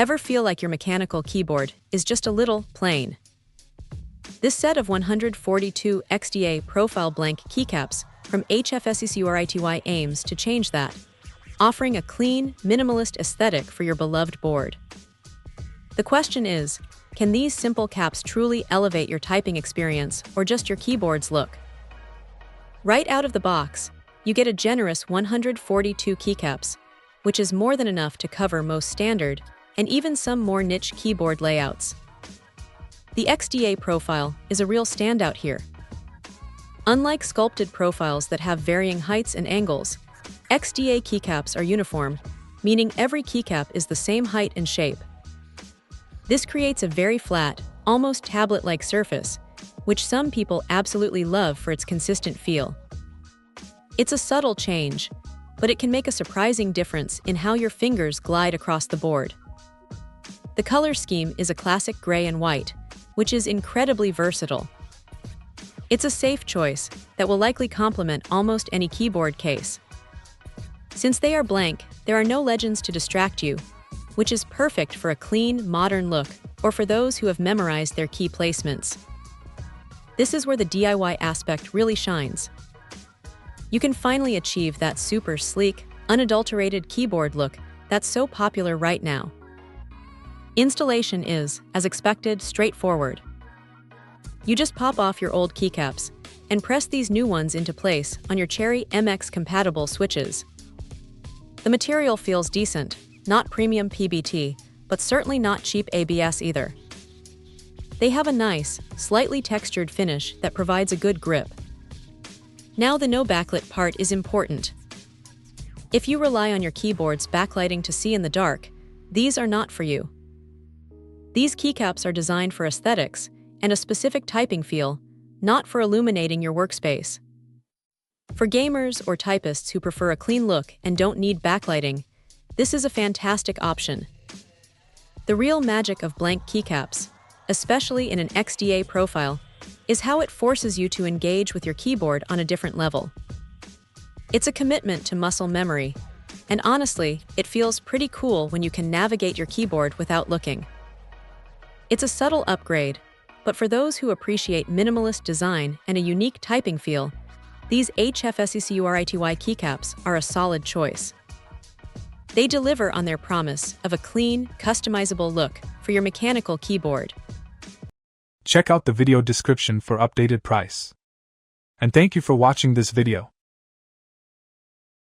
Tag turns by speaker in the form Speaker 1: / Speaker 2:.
Speaker 1: Ever feel like your mechanical keyboard is just a little plain? This set of 142 XDA profile blank keycaps from HFSECURITY aims to change that, offering a clean, minimalist aesthetic for your beloved board. The question is, can these simple caps truly elevate your typing experience or just your keyboard's look? Right out of the box, you get a generous 142 keycaps, which is more than enough to cover most standard and even some more niche keyboard layouts. The XDA profile is a real standout here. Unlike sculpted profiles that have varying heights and angles, XDA keycaps are uniform, meaning every keycap is the same height and shape. This creates a very flat, almost tablet-like surface, which some people absolutely love for its consistent feel. It's a subtle change, but it can make a surprising difference in how your fingers glide across the board. The color scheme is a classic gray and white, which is incredibly versatile. It's a safe choice that will likely complement almost any keyboard case. Since they are blank, there are no legends to distract you, which is perfect for a clean, modern look or for those who have memorized their key placements. This is where the DIY aspect really shines. You can finally achieve that super sleek, unadulterated keyboard look that's so popular right now. Installation is, as expected, straightforward. You just pop off your old keycaps and press these new ones into place on your Cherry MX-compatible switches. The material feels decent, not premium PBT, but certainly not cheap ABS either. They have a nice, slightly textured finish that provides a good grip. Now the no backlit part is important. If you rely on your keyboard's backlighting to see in the dark, these are not for you. These keycaps are designed for aesthetics and a specific typing feel, not for illuminating your workspace. For gamers or typists who prefer a clean look and don't need backlighting, this is a fantastic option. The real magic of blank keycaps, especially in an XDA profile, is how it forces you to engage with your keyboard on a different level. It's a commitment to muscle memory, and honestly, it feels pretty cool when you can navigate your keyboard without looking. It's a subtle upgrade, but for those who appreciate minimalist design and a unique typing feel, these HFSECURITY keycaps are a solid choice. They deliver on their promise of a clean, customizable look for your mechanical keyboard.
Speaker 2: Check out the video description for updated price. And thank you for watching this video.